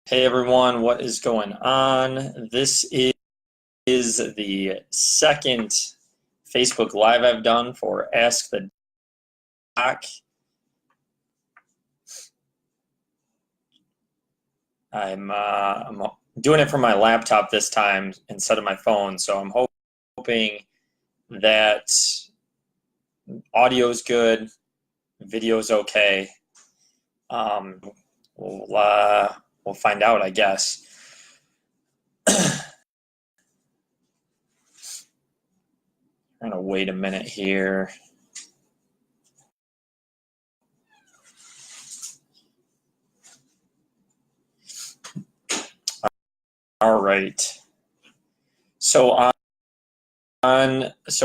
Hey everyone, what is going on? This is the second Facebook Live I've done for Ask the Doc. I'm doing it from my laptop this time instead of my phone, so I'm hoping that audio's good, video's okay. We'll find out, I guess. I'm gonna wait a minute here. All right. So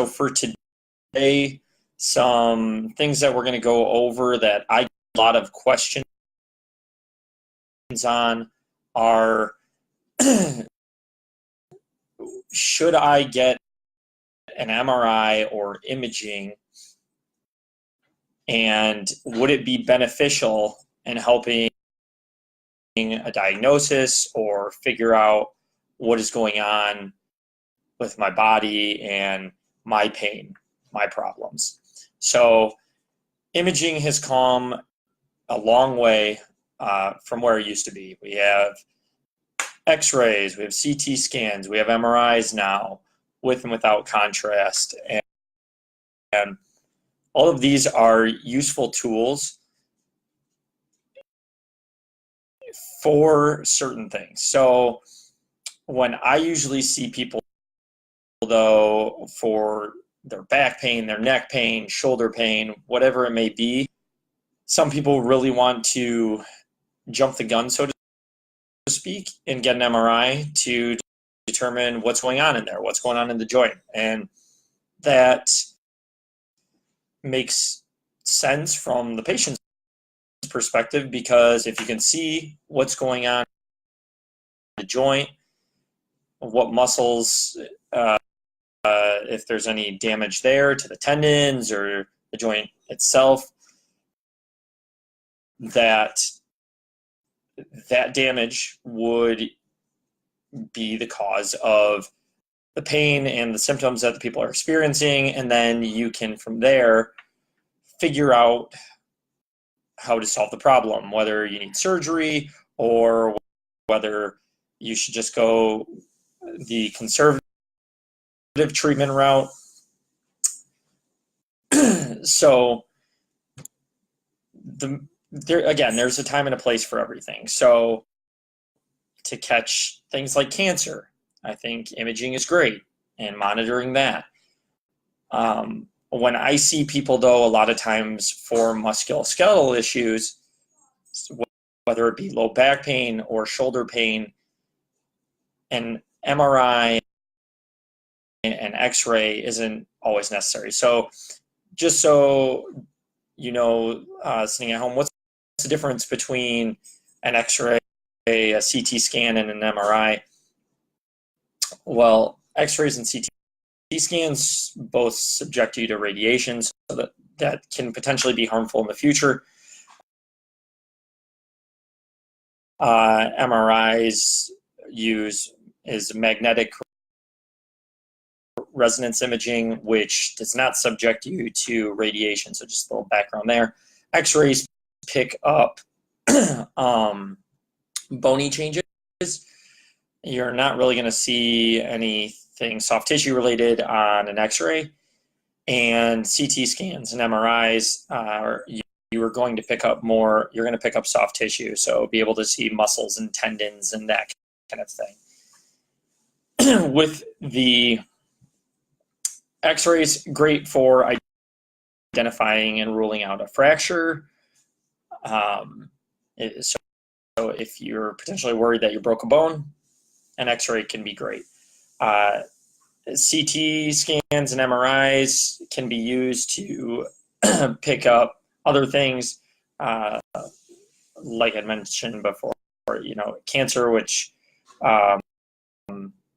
for today, some things that we're going to go over that I get a lot of questions on are should I get an MRI or imaging, and would it be beneficial in helping a diagnosis or figure out what is going on with my body and my pain, my problems. So imaging has come a long way from where it used to be. We have x-rays, we have CT scans, we have MRIs now with and without contrast. And all of these are useful tools for certain things. So when I usually see people, though, for their back pain, their neck pain, shoulder pain, whatever it may be, some people really want to jump the gun, so to speak, and get an MRI to determine what's going on in there, what's going on in the joint. And that makes sense from the patient's perspective, because if you can see what's going on in the joint, what muscles, if there's any damage there to the tendons or the joint itself, that damage would be the cause of the pain and the symptoms that the people are experiencing. And then you can, from there, figure out how to solve the problem, whether you need surgery or whether you should just go the conservative treatment route. So there's a time and a place for everything. So to catch things like cancer, I think imaging is great, and monitoring that. When I see people, though, a lot of times for musculoskeletal issues, whether it be low back pain or shoulder pain, an MRI and x-ray isn't always necessary. So just so you know, sitting at home, what's the difference between an x-ray, a CT scan, and an MRI? Well, x-rays and CT scans both subject you to radiation, so that can potentially be harmful in the future. MRIs is magnetic resonance imaging, which does not subject you to radiation. So just a little background there. X-rays pick up bony changes. You're not really going to see anything soft tissue related on an x-ray. And CT scans and MRIs you are going to pick up more, you're going to pick up soft tissue, so be able to see muscles and tendons and that kind of thing. With the x-rays, great for identifying and ruling out a fracture. So if you're potentially worried that you broke a bone, an x-ray can be great. CT scans and MRIs can be used to pick up other things, like I mentioned before, cancer, which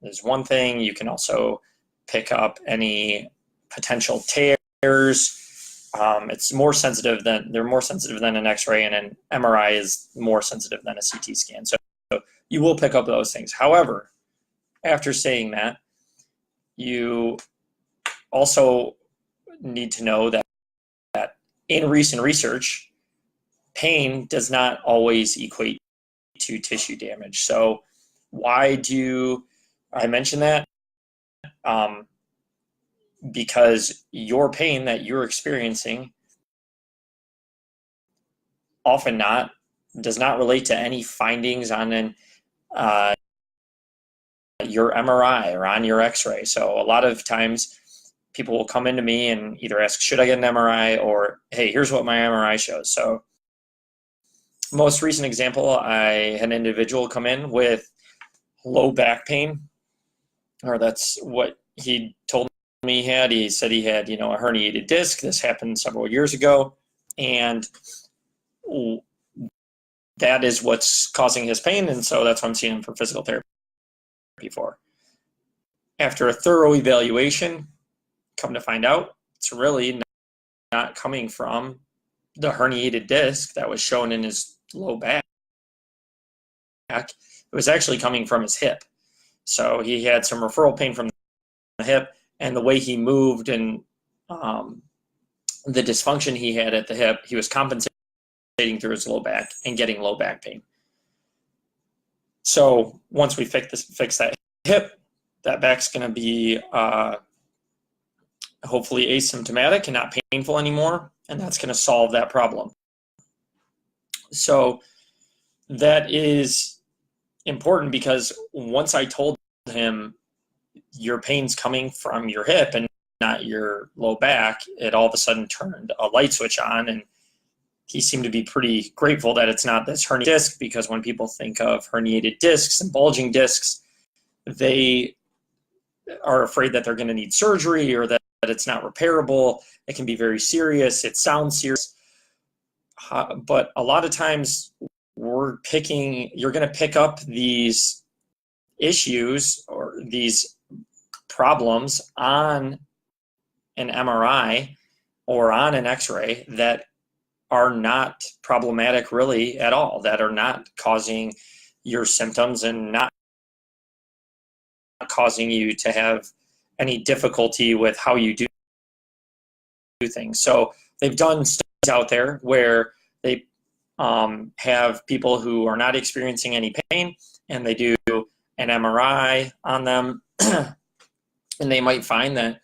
is one thing. You can also pick up any potential tears. They're more sensitive than an x-ray, and an MRI is more sensitive than a CT scan. So you will pick up those things. However, after saying that, you also need to know that in recent research, pain does not always equate to tissue damage. So why do I mention that? Because your pain that you're experiencing often does not relate to any findings on your MRI or on your X-ray. So a lot of times people will come into me and either ask, should I get an MRI, or, hey, here's what my MRI shows. So most recent example, I had an individual come in with low back pain, or that's what he told me he had. He said he had, a herniated disc. This happened several years ago, and that is what's causing his pain, and so that's what I'm seeing him for physical therapy for. After a thorough evaluation, come to find out, it's really not coming from the herniated disc that was shown in his low back. It was actually coming from his hip. So he had some referral pain from the hip, and the way he moved and the dysfunction he had at the hip, he was compensating through his low back and getting low back pain. So once we fix that hip, that back's going to be hopefully asymptomatic and not painful anymore, and that's going to solve that problem. So that is important, because once I told him your pain's coming from your hip and not your low back, it all of a sudden turned a light switch on, and he seemed to be pretty grateful that it's not this herniated disc, because when people think of herniated discs and bulging discs, they are afraid that they're going to need surgery, or that it's not repairable. It can be very serious. It sounds serious. But a lot of times you're going to pick up these issues or these problems on an MRI or on an X-ray that are not problematic really at all, that are not causing your symptoms and not causing you to have any difficulty with how you do things. So they've done studies out there where they have people who are not experiencing any pain, and they do an MRI on them, and they might find that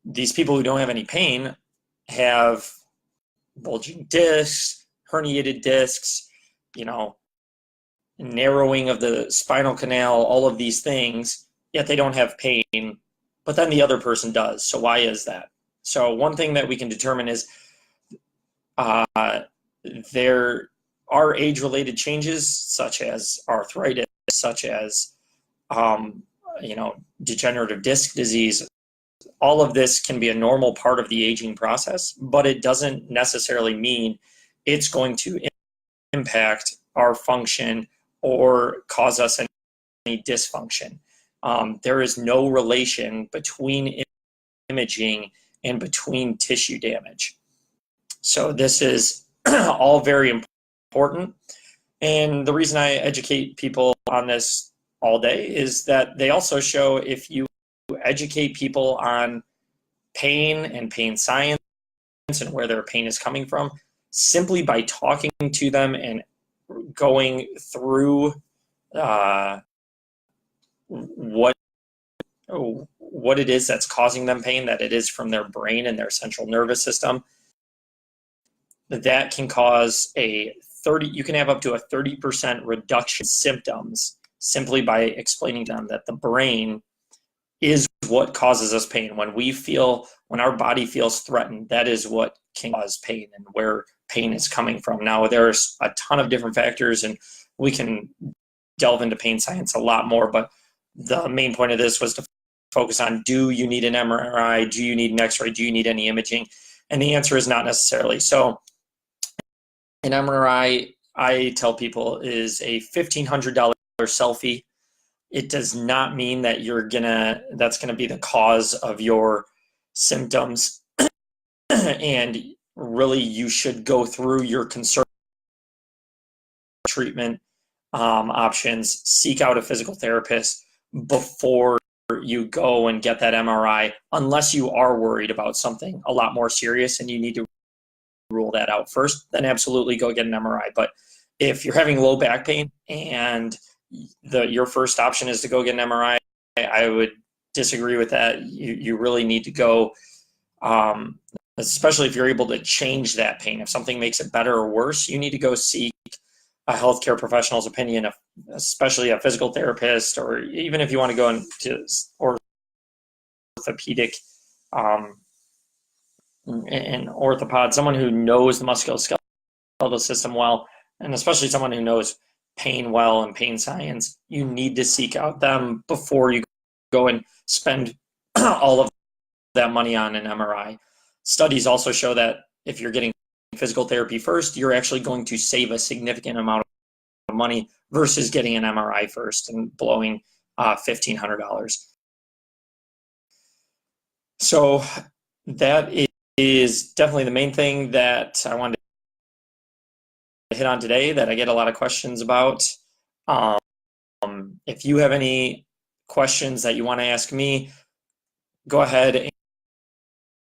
these people who don't have any pain have bulging discs, herniated discs, narrowing of the spinal canal, all of these things, yet they don't have pain, but then the other person does. So why is that? So one thing that we can determine is there are age-related changes, such as arthritis, such as degenerative disc disease. All of this can be a normal part of the aging process, but it doesn't necessarily mean it's going to impact our function or cause us any dysfunction. There is no relation between imaging and between tissue damage. So this is all very important. And the reason I educate people on this all day is that they also show, if you educate people on pain and pain science and where their pain is coming from, simply by talking to them and going through what it is that's causing them pain, that it is from their brain and their central nervous system, that can cause you can have up to a 30% reduction in symptoms simply by explaining to them that the brain is what causes us pain. When our body feels threatened, that is what can cause pain and where pain is coming from. Now, there's a ton of different factors, and we can delve into pain science a lot more, but the main point of this was to focus on, do you need an MRI? Do you need an X-ray? Do you need any imaging? And the answer is not necessarily. So an MRI, I tell people, is a $1,500 selfie. It does not mean that that's gonna be the cause of your symptoms. And really, you should go through your conservative treatment options. Seek out a physical therapist before you go and get that MRI, unless you are worried about something a lot more serious and you need to rule that out first. Then absolutely go get an MRI. But if you're having low back pain and your first option is to go get an MRI, I would disagree with that. You really need to go, especially if you're able to change that pain. If something makes it better or worse, you need to go seek a healthcare professional's opinion, especially a physical therapist, or even if you want to go into orthopedic and orthopod, someone who knows the musculoskeletal system well, and especially someone who knows pain well and pain science. You need to seek out them before you go and spend all of that money on an MRI. Studies also show that if you're getting physical therapy first, you're actually going to save a significant amount of money versus getting an MRI first and blowing $1,500. So that is definitely the main thing that I wanted to hit on today, that I get a lot of questions about. If you have any questions that you want to ask me, go ahead